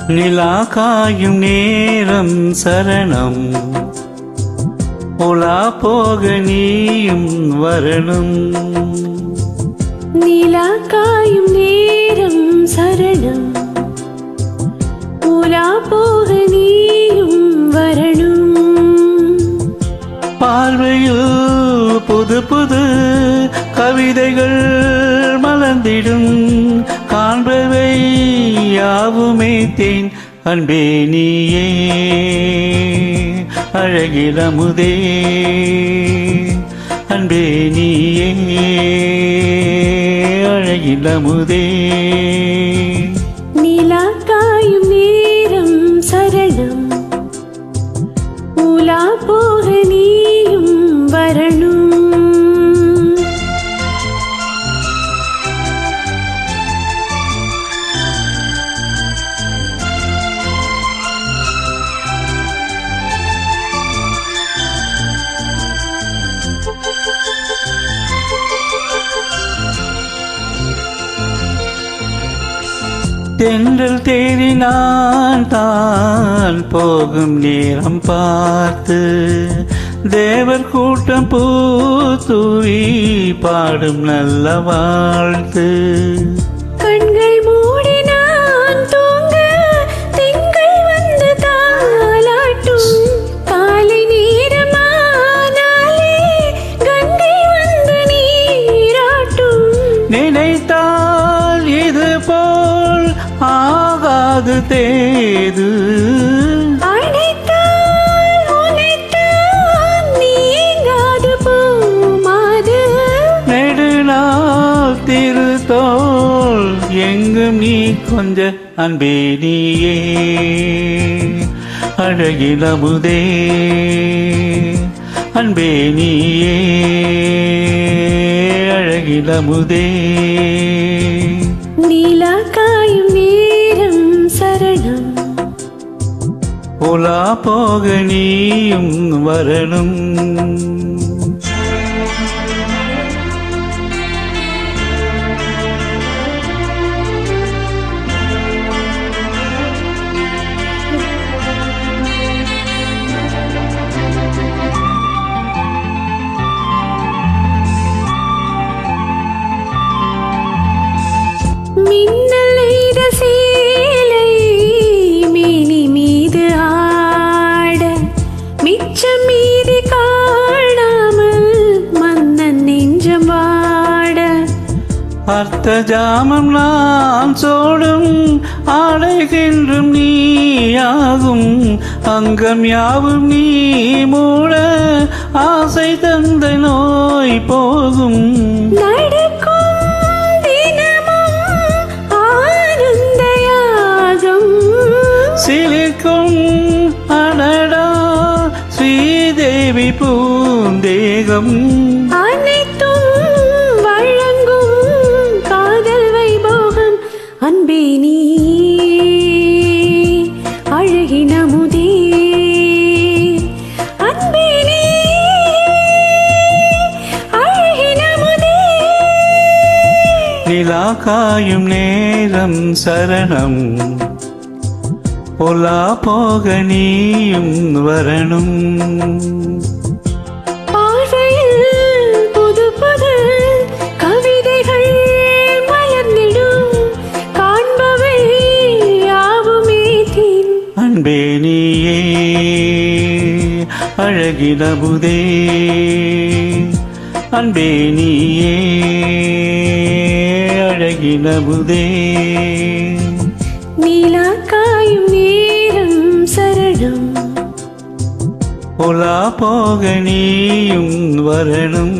நிலா காயும் நேரம் சரணம், உலா போக நீயும் வரணும். நிலா காயும் நேரம் சரணம், உலா போக நீயும் வரணும். பார்வையில் புது புது கவிதைகள் மலர்ந்திடும், காண்பவை யாவுமே தேன். அன்பே நீயே அழகிலமுதே, அன்பே நீயே அழகிலமுதே. நிலா காயும் நேரம் சரணம், உலா போக நீயும் வரணும். தென்றல் தேடி நான் தான் போகும் நேரம் பார்த்து, தேவர் கூட்டம் பூத்தூவி பாடும் நல்ல வாழ்த்து. கண்கள் மூடி நான் தூங்க திங்கள் வந்து தாலாட்டும், காலை நேரமானாலே கங்கை வந்து நீராட்டும். நினைத்தால் இது போல் ஆகாது தேது, அழைத்தால் உனைத்தான் நீங்காது போமாது. நெடுநாள் திருத்தோள் எங்கும் நீ கொஞ்ச. அன்பே நீயே அழகிலமுதே, அன்பே நீயே அழகிலமுதே. நிலா காயும் நேரம் சரணம், உலா போக நீயும் வரணும். மின்னல் எய்த சேலை மேனி மீது ஆட, மிச்சம் மீதி காணாமல் மன்னன் நெஞ்சம் வாட. அர்த்த ஜாமம் நான் சோடும் ஆடைகின்றும் நீயாகும், அங்கம் யாவும் நீ மூட ஆசை தந்த நோய் போகும். நடக்கும் தினமும் ஆனந்த யாகம், சிலிர்க்கும் அடடா ஸ்ரீதேவி பூந்தேகம். அனைத்தும் வழங்கும் காதல் வைபோகம். அன்பே நீ அழகினமுதே, அன்பே நீ அழகினமுதே. நிலா காயும் நேரம் சரணம், உலா போக நீயும் வரணும். பார்வையில் புது புது கவிதைகள் மலர்ந்திடும், காண்பவை யாவுமே தேன். அன்பே நீயே அழகிலமுதே, அன்பே நீயே அழகிலமுதே. நிலா காயும் நேரம் சரணம், உலா போக நீயும் வரணும்.